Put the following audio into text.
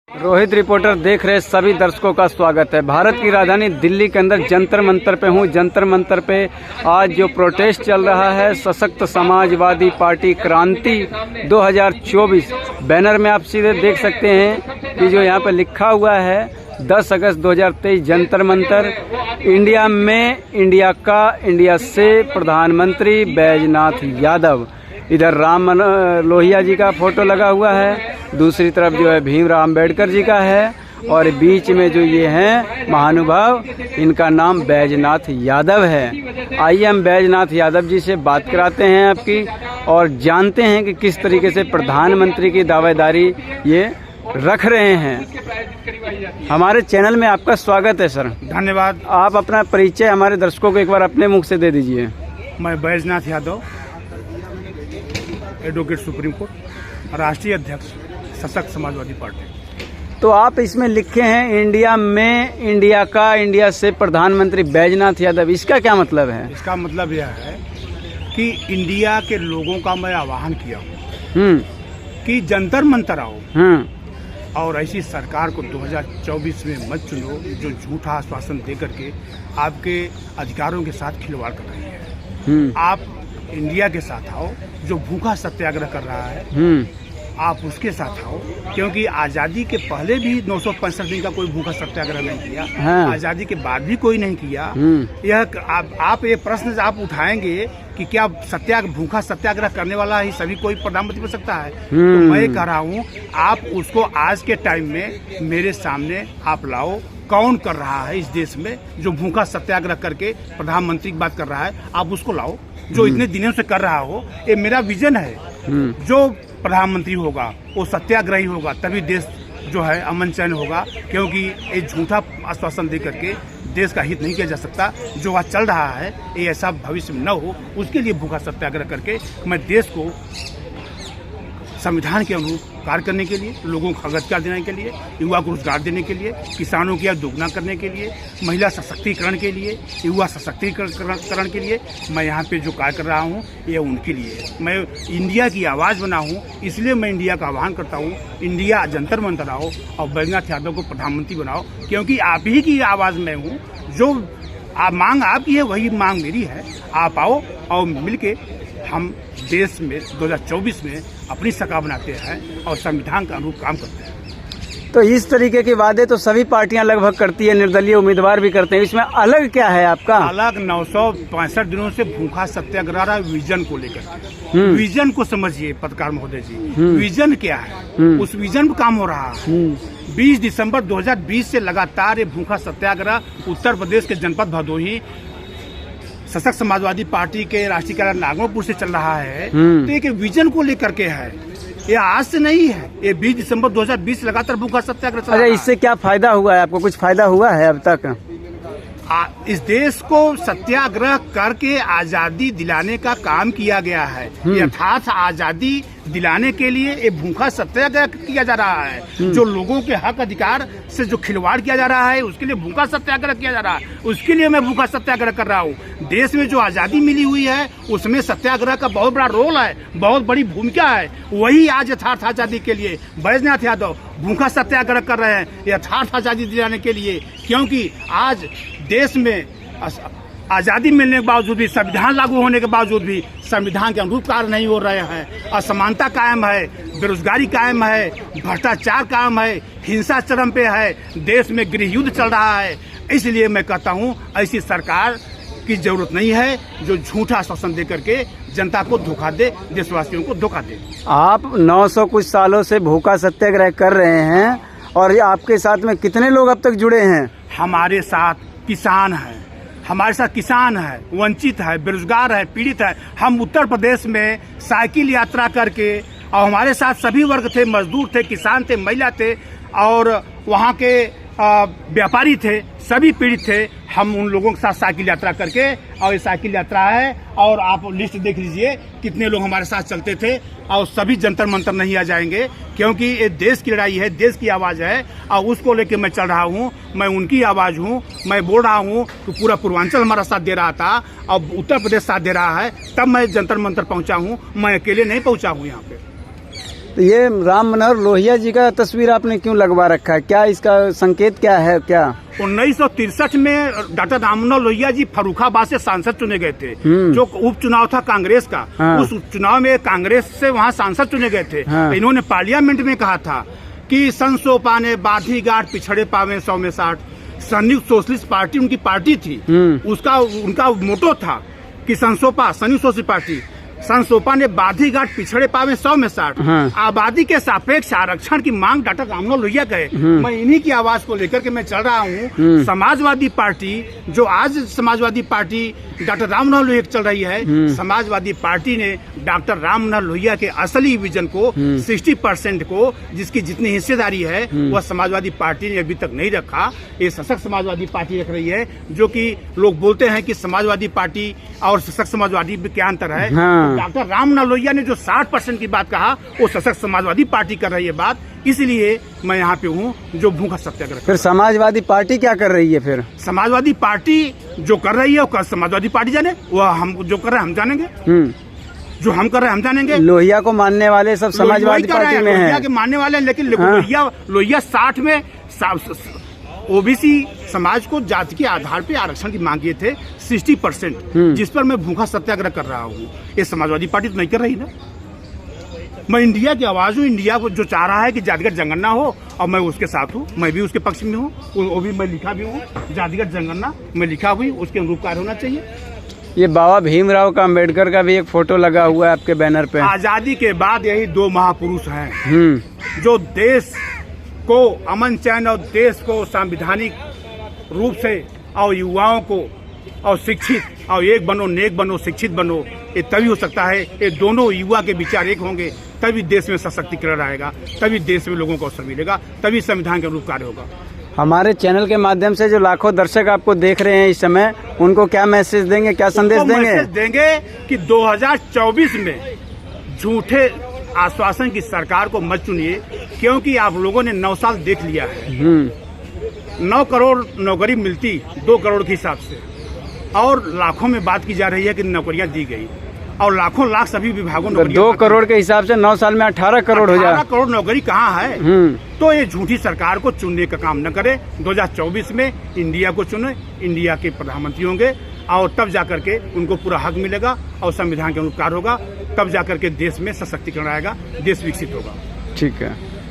Rohit reporter देख रहे सभी दर्शकों का स्वागत है। भारत की राजधानी दिल्ली के अंदर जंतर मंतर पे हूँ। जंतर मंतर पे आज जो प्रोटेस्ट चल रहा है, सशक्त समाजवादी पार्टी क्रांति 2024 बैनर में आप सीधे देख सकते हैं कि जो यहाँ पे लिखा हुआ है 10 अगस्त 2023 जंतर मंतर। इंडिया में इंडिया का इंडिया से प्रधानमंत्री बैजनाथ यादव। इधर राम लोहिया जी का फोटो लगा हुआ है, दूसरी तरफ जो है भीमराव अम्बेडकर जी का है और बीच में जो ये हैं महानुभाव, इनका नाम बैजनाथ यादव है। आइए हम बैजनाथ यादव जी से बात कराते हैं आपकी और जानते हैं कि किस तरीके से प्रधानमंत्री की दावेदारी ये रख रहे हैं। हमारे चैनल में आपका स्वागत है सर। धन्यवाद। आप अपना परिचय हमारे दर्शकों को एक बार अपने मुख से दे दीजिए। मैं Baijnath Yadav, advocate supreme court, राष्ट्रीय अध्यक्ष सशक्त समाजवादी पार्टी। तो आप इसमें लिखे हैं इंडिया में इंडिया का इंडिया से प्रधानमंत्री बैजनाथ यादव, इसका क्या मतलब है? इसका मतलब यह है कि इंडिया के लोगों का मैं आह्वान किया हूँ कि जंतर मंतर आओ और ऐसी सरकार को 2024 में मत चुनो जो झूठा आश्वासन दे करके आपके अधिकारों के साथ खिलवाड़ कर रही है। आप इंडिया के साथ आओ जो भूखा सत्याग्रह कर रहा है, आप उसके साथ आओ, क्योंकि आज़ादी के पहले भी 965 दिन का कोई भूखा सत्याग्रह नहीं किया। हाँ। आज़ादी के बाद भी कोई नहीं किया। यह आप ये प्रश्न आप उठाएंगे कि क्या भूखा सत्याग्रह करने वाला ही सभी कोई प्रधानमंत्री बन सकता है? तो मैं कह रहा हूँ आप उसको आज के टाइम में मेरे सामने आप लाओ। कौन कर रहा है इस देश में जो भूखा सत्याग्रह करके प्रधानमंत्री की बात कर रहा है? आप उसको लाओ जो इतने दिनों से कर रहा हो। ये मेरा विजन है। जो प्रधानमंत्री होगा वो सत्याग्रही होगा, तभी देश जो है अमन चैन होगा, क्योंकि ये झूठा आश्वासन दे करके देश का हित नहीं किया जा सकता। जो आज चल रहा है ये ऐसा भविष्य में न हो, उसके लिए भूखा सत्याग्रह करके मैं देश को संविधान के अनुरूप कार्य करने के लिए, लोगों को अधिकार देने के लिए, युवा को रोजगार देने के लिए, किसानों की आय दोगुना करने के लिए, महिला सशक्तिकरण के लिए, युवा सशक्तिकरण के लिए मैं यहाँ पे जो कार्य कर रहा हूँ ये उनके लिए है। मैं इंडिया की आवाज़ बना हूँ, इसलिए मैं इंडिया का आह्वान करता हूँ इंडिया जंतर मंतर आओ और बैजनाथ यादव को प्रधानमंत्री बनाओ, क्योंकि आप ही की आवाज़ में हूँ। जो मांग आपकी है वही मांग मेरी है। आप आओ और मिलके हम देश में 2024 में अपनी सरकार बनाते हैं और संविधान का अनुरूप काम करते हैं। तो इस तरीके के वादे तो सभी पार्टियां लगभग करती है, निर्दलीय उम्मीदवार भी करते हैं। इसमें अलग क्या है आपका? अलग 965 दिनों से भूखा सत्याग्रह रहा विजन को लेकर। विजन को समझिए पत्रकार महोदय जी, विजन क्या है? उस विजन पर काम हो रहा है। 20 दिसंबर 2020 से लगातार ये भूखा सत्याग्रह उत्तर प्रदेश के जनपद भदोही सशक्त समाजवादी पार्टी के राष्ट्रीय कार्यालय नागपुर से चल रहा है। तो एक विजन को लेकर के है, ये आज से नहीं है। ये 20 दिसंबर 2020 लगातार भूखा सत्याग्रह चल रहा है। इससे क्या फायदा हुआ है आपको? कुछ फायदा हुआ है अब तक? इस देश को सत्याग्रह करके आजादी दिलाने का काम किया गया है। यथार्थ आजादी दिलाने के लिए ये भूखा सत्याग्रह किया जा रहा है। जो लोगों के हक अधिकार से जो खिलवाड़ किया जा रहा है उसके लिए भूखा सत्याग्रह किया जा रहा है। उसके लिए मैं भूखा सत्याग्रह कर रहा हूँ। देश में जो आजादी मिली हुई है उसमें सत्याग्रह का बहुत बड़ा रोल है, बहुत बड़ी भूमिका है। वही आज यथार्थ आजादी के लिए बैजनाथ यादव भूखा सत्याग्रह कर रहे हैं, यथार्थ आजादी दिलाने के लिए। क्योंकि आज देश में आज़ादी मिलने के बावजूद भी, संविधान लागू होने के बावजूद भी संविधान के अनुरूप कार्य नहीं हो रहे हैं। असमानता कायम है, बेरोजगारी कायम है, भ्रष्टाचार कायम है, हिंसा चरम पे है, देश में गृह युद्ध चल रहा है। इसलिए मैं कहता हूँ ऐसी सरकार की जरूरत नहीं है जो झूठा आश्वासन दे करके जनता को धोखा दे, देशवासियों को धोखा दे। आप 900 कुछ सालों से भूखा सत्याग्रह कर रहे हैं और आपके साथ में कितने लोग अब तक जुड़े हैं? हमारे साथ किसान हैं, हमारे साथ किसान है, वंचित है, बेरोजगार है, पीड़ित है। हम उत्तर प्रदेश में साइकिल यात्रा करके, और हमारे साथ सभी वर्ग थे, मजदूर थे, किसान थे, महिला थे और वहाँ के व्यापारी थे, सभी पीड़ित थे। हम उन लोगों के साथ साइकिल यात्रा करके, और ये साइकिल यात्रा है और आप लिस्ट देख लीजिए कितने लोग हमारे साथ चलते थे। और सभी जंतर मंतर नहीं आ जाएंगे, क्योंकि ये देश की लड़ाई है, देश की आवाज़ है और उसको लेके मैं चल रहा हूँ। मैं उनकी आवाज़ हूँ। मैं बोल रहा हूँ कि पूरा पूर्वांचल हमारा साथ दे रहा था और उत्तर प्रदेश साथ दे रहा है, तब मैं जंतर मंतर पहुँचा हूँ। मैं अकेले नहीं पहुँचा हूँ यहाँ पे। तो ये राम मनोहर लोहिया जी का तस्वीर आपने क्यों लगवा रखा है, क्या इसका संकेत क्या है? क्या 1963 में डॉक्टर राम मनोहर लोहिया जी फर्रुखाबाद से सांसद चुने गए थे, जो उपचुनाव था कांग्रेस का। उस उपचुनाव में कांग्रेस से वहाँ सांसद चुने गए थे। तो इन्होंने पार्लियामेंट में कहा था कि संसो पाने बाधी गाट पिछड़े पावे 100 में 60। संयुक्त सोशलिस्ट पार्टी उनकी पार्टी थी, उसका उनका मोटो था कि संसोपा संयुक्त सोशलिस्ट पार्टी संसोपा ने बाधी घाट पिछड़े पावे 100 में 60। आबादी के सापेक्ष आरक्षण की मांग डॉक्टर राम मनोहर लोहिया कहे। मैं इन्हीं की आवाज को लेकर के मैं चल रहा हूँ। समाजवादी पार्टी जो आज समाजवादी पार्टी डॉक्टर राम मनोहर लोहिया चल रही है, समाजवादी पार्टी ने डॉक्टर राम मनोहर लोहिया के असली विजन को 60% को जिसकी जितनी हिस्सेदारी है वह समाजवादी पार्टी ने अभी तक नहीं रखा। ये सशक्त समाजवादी पार्टी रख रही है, जो कि लोग बोलते हैं कि समाजवादी पार्टी और सशक्त समाजवादी में क्या अंतर है। डॉक्टर राम मनोहर लोहिया ने जो 60% की बात कहा वो सशक्त समाजवादी पार्टी कर रही है बात, इसलिए मैं यहाँ पे हूँ जो भूखा सत्याग्रह। फिर समाजवादी पार्टी क्या कर रही है? फिर समाजवादी पार्टी जो कर रही है वो समाजवादी पार्टी जाने, वो हम जो कर रहे हैं हम जानेंगे, जो हम कर रहे हैं हम जानेंगे। लोहिया को मानने वाले सब समाजवादी पार्टी में हैं। लोहिया के मानने वाले हैं, लेकिन लोहिया 60 में ओबीसी समाज को जाति के आधार पे आरक्षण की मांग किए थे 60%, जिस पर मैं भूखा सत्याग्रह कर रहा हूँ। ये समाजवादी पार्टी तो नहीं कर रही ना। मैं इंडिया की आवाज हूँ, इंडिया को जो चाह रहा है कि जातिगत जनगणना हो और मैं उसके साथ हूँ, मैं भी उसके पक्ष में हूँ। वो भी मैं लिखा भी हूँ, जातिगत जनगणना मैं लिखा हुई, उसके अनुरूप कार्य होना चाहिए। ये बाबा भीमराव का अम्बेडकर का भी एक फोटो लगा हुआ है आपके बैनर पे। आजादी के बाद यही 2 महापुरुष हैं जो देश को अमन चैन और देश को संवैधानिक रूप से और युवाओं को और शिक्षित और एक बनो नेक बनो शिक्षित बनो, ये तभी हो सकता है। ये दोनों युवा के विचार एक होंगे तभी देश में सशक्तिकरण आएगा, तभी देश में लोगों को अवसर मिलेगा, तभी संविधान के अनुरूप कार्य होगा। हमारे चैनल के माध्यम से जो लाखों दर्शक आपको देख रहे हैं इस समय, उनको क्या मैसेज देंगे, क्या संदेश देंगे? मैसेज देंगे कि 2024 में झूठे आश्वासन की सरकार को मत चुनिए, क्योंकि आप लोगों ने 9 साल देख लिया है। 9 करोड़ नौकरी मिलती 2 करोड़ के हिसाब से, और लाखों में बात की जा रही है कि नौकरियां दी गई, और लाखों लाख सभी विभागों में 2 करोड़ के हिसाब से 9 साल में 18 करोड़ हो जाए। 18 करोड़ नौकरी कहाँ है? तो ये झूठी सरकार को चुनने का काम न करे। 2024 में इंडिया को चुने, इंडिया के प्रधानमंत्री होंगे, और तब जाकर के उनको पूरा हक मिलेगा और संविधान के अनुसार होगा, तब जाकर के देश में सशक्तिकरण आएगा, देश विकसित होगा। ठीक है।